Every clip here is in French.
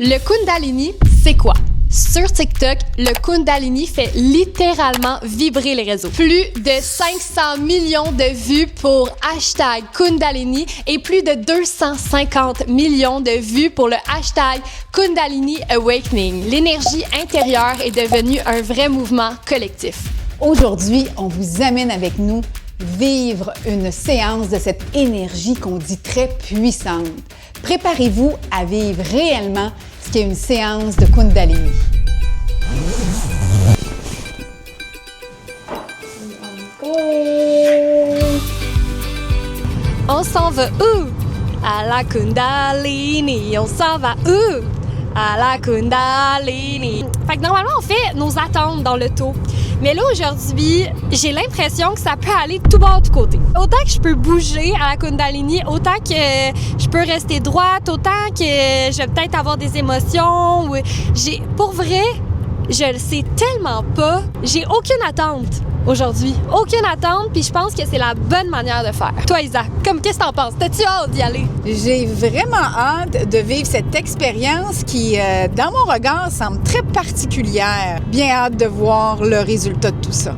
Le Kundalini, c'est quoi? Sur TikTok, le Kundalini fait littéralement vibrer les réseaux. Plus de 500 millions de vues pour hashtag Kundalini et plus de 250 millions de vues pour le hashtag Kundalini Awakening. L'énergie intérieure est devenue un vrai mouvement collectif. Aujourd'hui, on vous amène avec nous vivre une séance de cette énergie qu'on dit très puissante. Préparez-vous à vivre réellement ce qu'est une séance de Kundalini. On s'en va où? À la Kundalini. On s'en va où? À la Kundalini. Fait que normalement, on fait nos attentes dans le taux. Mais là, aujourd'hui, j'ai l'impression que ça peut aller tout bord, tout côté. Autant que je peux bouger à la Kundalini, autant que je peux rester droite, autant que je vais peut-être avoir des émotions. Pour vrai, je le sais tellement pas. J'ai aucune attente aujourd'hui. Aucune attente, puis je pense que c'est la bonne manière de faire. Toi, Isa, qu'est-ce que t'en penses? T'as-tu hâte d'y aller? J'ai vraiment hâte de vivre cette expérience qui, dans mon regard, semble très particulière. Bien hâte de voir le résultat de tout ça.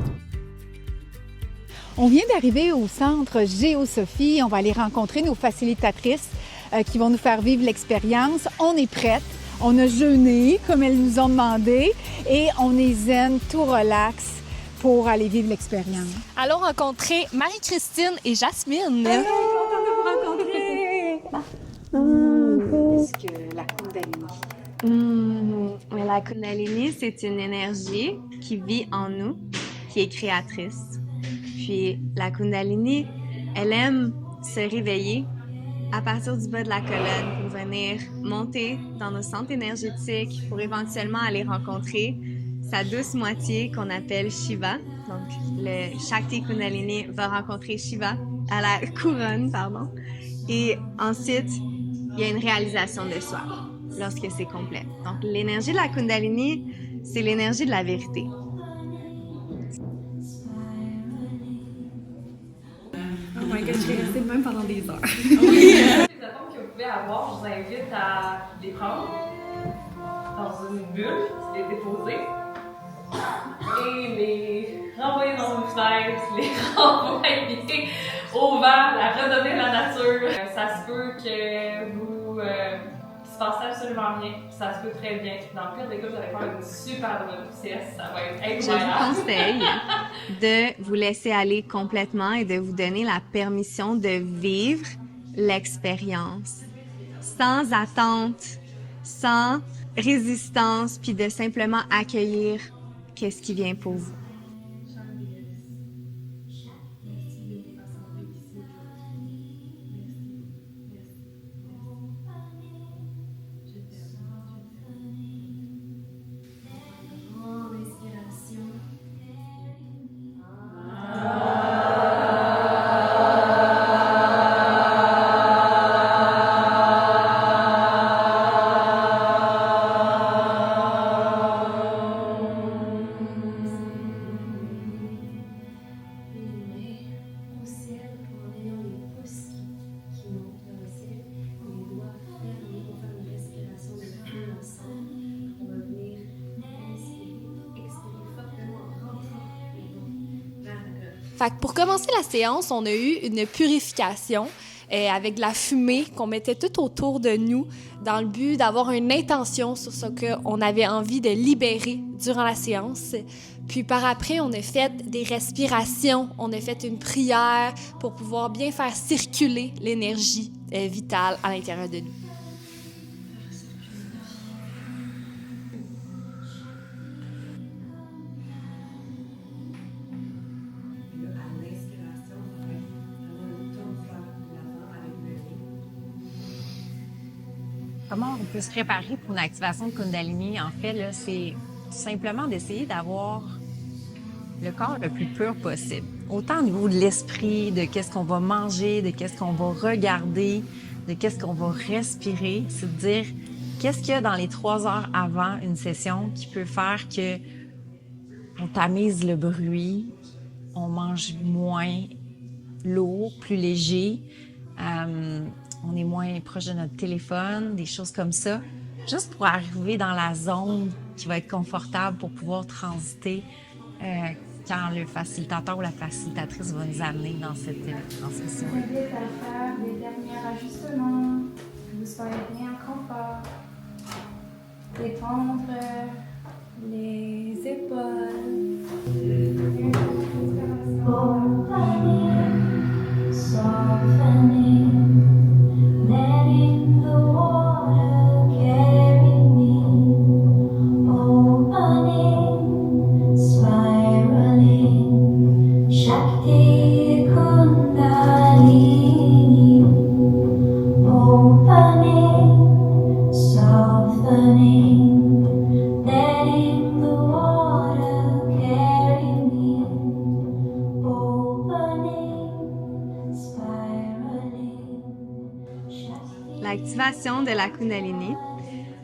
On vient d'arriver au centre Géosophie. On va aller rencontrer nos facilitatrices qui vont nous faire vivre l'expérience. On est prêtes. On a jeûné, comme elles nous ont demandé, et on est zen, tout relax pour aller vivre l'expérience. Allons rencontrer Marie-Christine et Jasmine. Contente de vous rencontrer. Qu'est-ce que la Kundalini? La Kundalini, c'est une énergie qui vit en nous, qui est créatrice. Puis la Kundalini, elle aime se réveiller à partir du bas de la colonne pour venir monter dans nos centres énergétiques pour éventuellement aller rencontrer sa douce moitié qu'on appelle Shiva. Donc, le Shakti Kundalini va rencontrer Shiva à la couronne, Et ensuite, il y a une réalisation de soi lorsque c'est complet. Donc, l'énergie de la Kundalini, c'est l'énergie de la vérité. Oh my god, je vais rester même pendant des heures. Oui! Les atomes que vous pouvez avoir, je vous invite à les prendre dans une bulle, les déposer et les renvoyer dans une fenêtre, les renvoyer au vent, la redonner à la nature. Ça se peut que vous qu'il se passe absolument rien, ça se peut très bien. Dans le pire des cas, vous allez faire une super bonne sieste, ça va être Je incroyable. vous conseille de vous laisser aller complètement et de vous donner la permission de vivre l'expérience sans attente, sans résistance, puis de simplement accueillir qu'est-ce qui vient pour vous. Fait que pour commencer la séance, on a eu une purification avec de la fumée qu'on mettait tout autour de nous dans le but d'avoir une intention sur ce qu'on avait envie de libérer durant la séance. Puis par après, on a fait des respirations, on a fait une prière pour pouvoir bien faire circuler l'énergie vitale à l'intérieur de nous. Comment on peut se préparer pour une activation de Kundalini? En fait, là, c'est simplement d'essayer d'avoir le corps le plus pur possible. Autant au niveau de l'esprit, de qu'est-ce qu'on va manger, de qu'est-ce qu'on va regarder, de qu'est-ce qu'on va respirer. C'est de dire qu'est-ce qu'il y a dans les 3 heures avant une session qui peut faire que on tamise le bruit, on mange moins lourd, plus léger. On est moins proche de notre téléphone, des choses comme ça. juste pour arriver dans la zone qui va être confortable pour pouvoir transiter quand le facilitateur ou la facilitatrice va nous amener dans cette transmission. Je vous invite à faire des derniers ajustements, que vous soyez bien en confort. Détendre les épaules. Une softening, letting the water carry me, opening, spiraling, Shakti Kundalini, opening, softening, letting the water carry me, opening, spiraling, Shakti. L'activation de la Kundalini,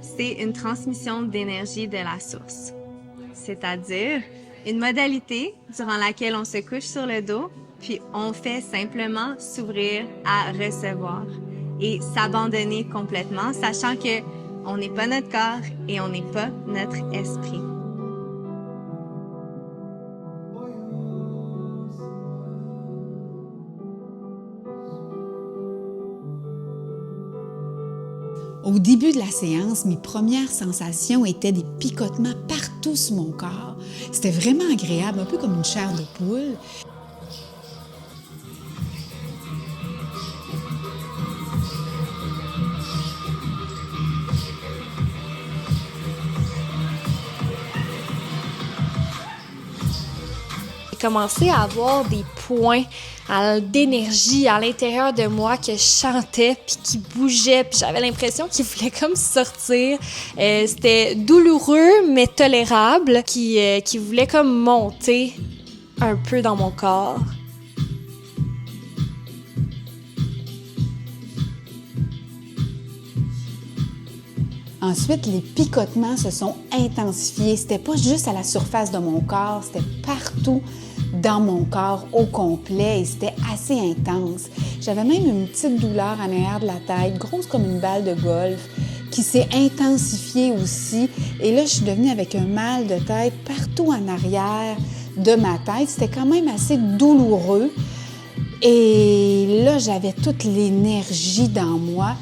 c'est une transmission d'énergie de la source, c'est-à-dire une modalité durant laquelle on se couche sur le dos, puis on fait simplement s'ouvrir à recevoir et s'abandonner complètement, sachant que on n'est pas notre corps et on n'est pas notre esprit. Au début de la séance, mes premières sensations étaient des picotements partout sur mon corps. C'était vraiment agréable, un peu comme une chair de poule. J'ai commencé à avoir des points d'énergie à l'intérieur de moi que je chantais puis qui bougeaient, puis j'avais l'impression qu'ils voulaient comme sortir. C'était douloureux mais tolérable, qui voulait comme monter un peu dans mon corps. Ensuite, les picotements se sont intensifiés. C'était pas juste à la surface de mon corps, c'était partout dans mon corps au complet et c'était assez intense. J'avais même une petite douleur en arrière de la tête, grosse comme une balle de golf, qui s'est intensifiée aussi. Et là, je suis devenue avec un mal de tête partout en arrière de ma tête. C'était quand même assez douloureux. Et là, j'avais toute l'énergie dans moi.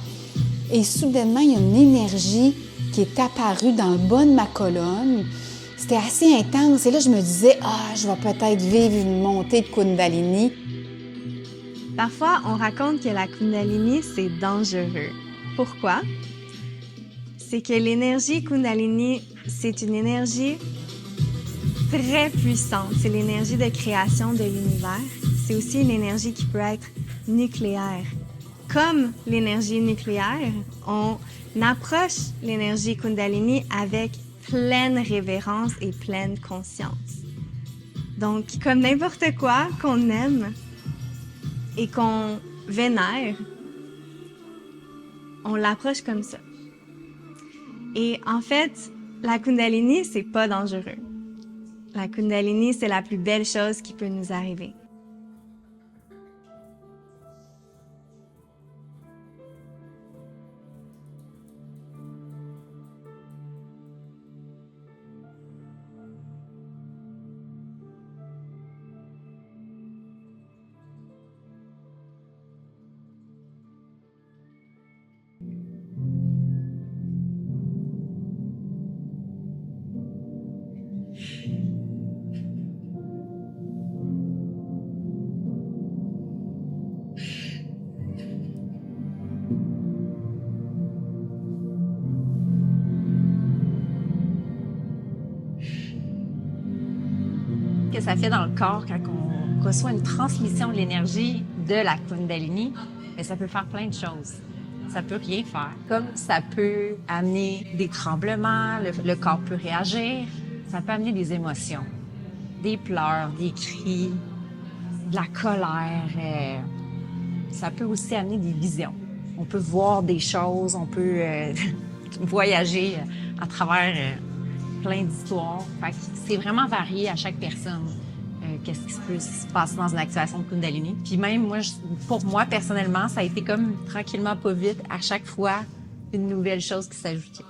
Et soudainement, il y a une énergie qui est apparue dans le bas de ma colonne. C'était assez intense. Et là, je me disais, je vais peut-être vivre une montée de Kundalini. Parfois, on raconte que la Kundalini, c'est dangereux. Pourquoi? C'est que l'énergie Kundalini, c'est une énergie très puissante. C'est l'énergie de création de l'univers. C'est aussi une énergie qui peut être nucléaire. Comme l'énergie nucléaire, on approche l'énergie Kundalini avec pleine révérence et pleine conscience. Donc, comme n'importe quoi qu'on aime et qu'on vénère, on l'approche comme ça. Et en fait, la Kundalini, c'est pas dangereux. La Kundalini, c'est la plus belle chose qui peut nous arriver. Que ça fait dans le corps quand on reçoit une transmission de l'énergie de la Kundalini, mais ça peut faire plein de choses. Ça peut rien faire. Comme ça peut amener des tremblements, le corps peut réagir, ça peut amener des émotions, des pleurs, des cris, de la colère. Ça peut aussi amener des visions. On peut voir des choses, on peut voyager à travers plein d'histoires. Fait que c'est vraiment varié à chaque personne. Qu'est-ce qui peut se passer dans une activation de Kundalini. Puis même, pour moi, personnellement, ça a été comme tranquillement, pas vite, à chaque fois, une nouvelle chose qui s'ajoutait.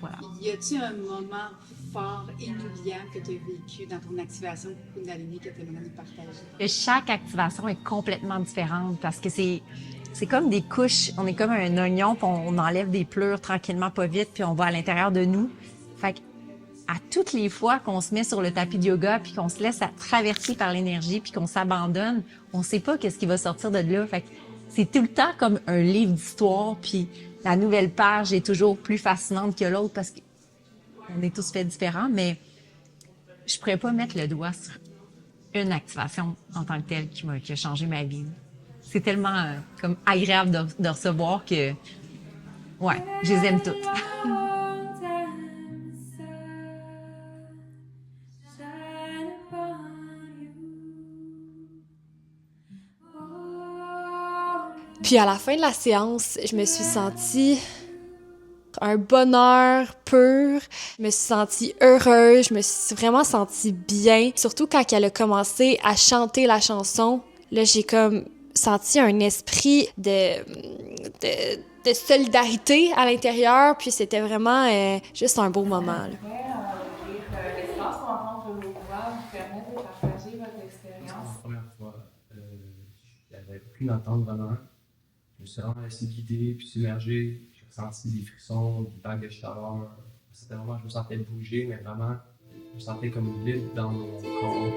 voilà. Y a-t-il un moment fort, inoubliable que tu as vécu dans ton activation Kundalini que tu aimerais nous partager? Et chaque activation est complètement différente parce que c'est comme des couches. On est comme un oignon, puis on enlève des pleurs tranquillement, pas vite, puis on va à l'intérieur de nous. Fait que à toutes les fois qu'on se met sur le tapis de yoga, puis qu'on se laisse traverser par l'énergie, puis qu'on s'abandonne, on sait pas qu'est-ce qui va sortir de là. Fait que c'est tout le temps comme un livre d'histoire, puis la nouvelle page est toujours plus fascinante que l'autre parce qu'on est tous faits différents, mais je pourrais pas mettre le doigt sur une activation en tant que telle qui a changé ma vie. C'est tellement comme agréable de recevoir que, ouais, je les aime toutes. Puis à la fin de la séance, je me suis sentie un bonheur pur. Je me suis sentie heureuse, je me suis vraiment sentie bien. Surtout quand elle a commencé à chanter la chanson, là, j'ai comme senti un esprit de solidarité à l'intérieur. Puis c'était vraiment juste un beau moment, là. L'espace pour entendre vos voix vous permet de partager votre expérience. La première fois, j'avais aucune attente vraiment. Je me suis vraiment laissé guider puis submerger. J'ai ressenti des frissons, des vagues de chaleur. C'était vraiment, je me sentais bouger, mais vraiment, je me sentais comme vide dans mon corps.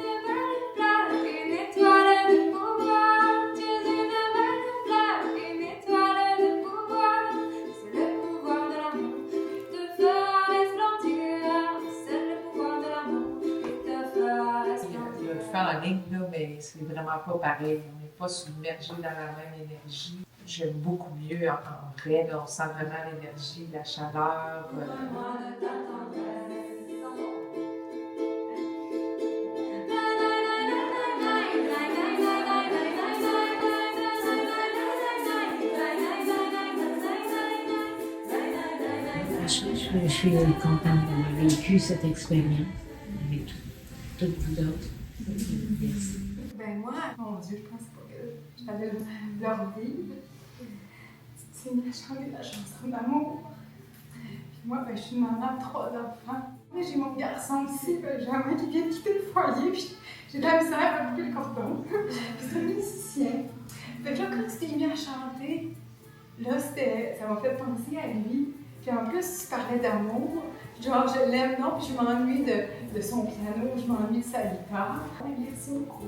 En ligne, là, mais c'est vraiment pas pareil. On n'est pas submergé dans la même énergie. J'aime beaucoup mieux en vrai. Là, on sent vraiment l'énergie, la chaleur. Je suis contente d'avoir vécu cette expérience avec toutes vous autres. Merci. Ben moi, mon Dieu, je pense pas que j'allais leur vivre. C'est une chanter la chanson d'amour. Puis moi, ben, je suis une maman de 3 enfants. Moi, j'ai mon garçon aussi, ben, j'ai un mec qui vient de quitter le foyer, puis j'ai de la misère à couper le cordon. Puis c'est un musicien. Fait que là, quand tu t'es mis à chanter, là, ça m'a fait penser à lui. Puis en plus, tu parlais d'amour. Genre, je l'aime, non, puis je m'ennuie de son piano, je m'ennuie de sa guitare. Merci beaucoup.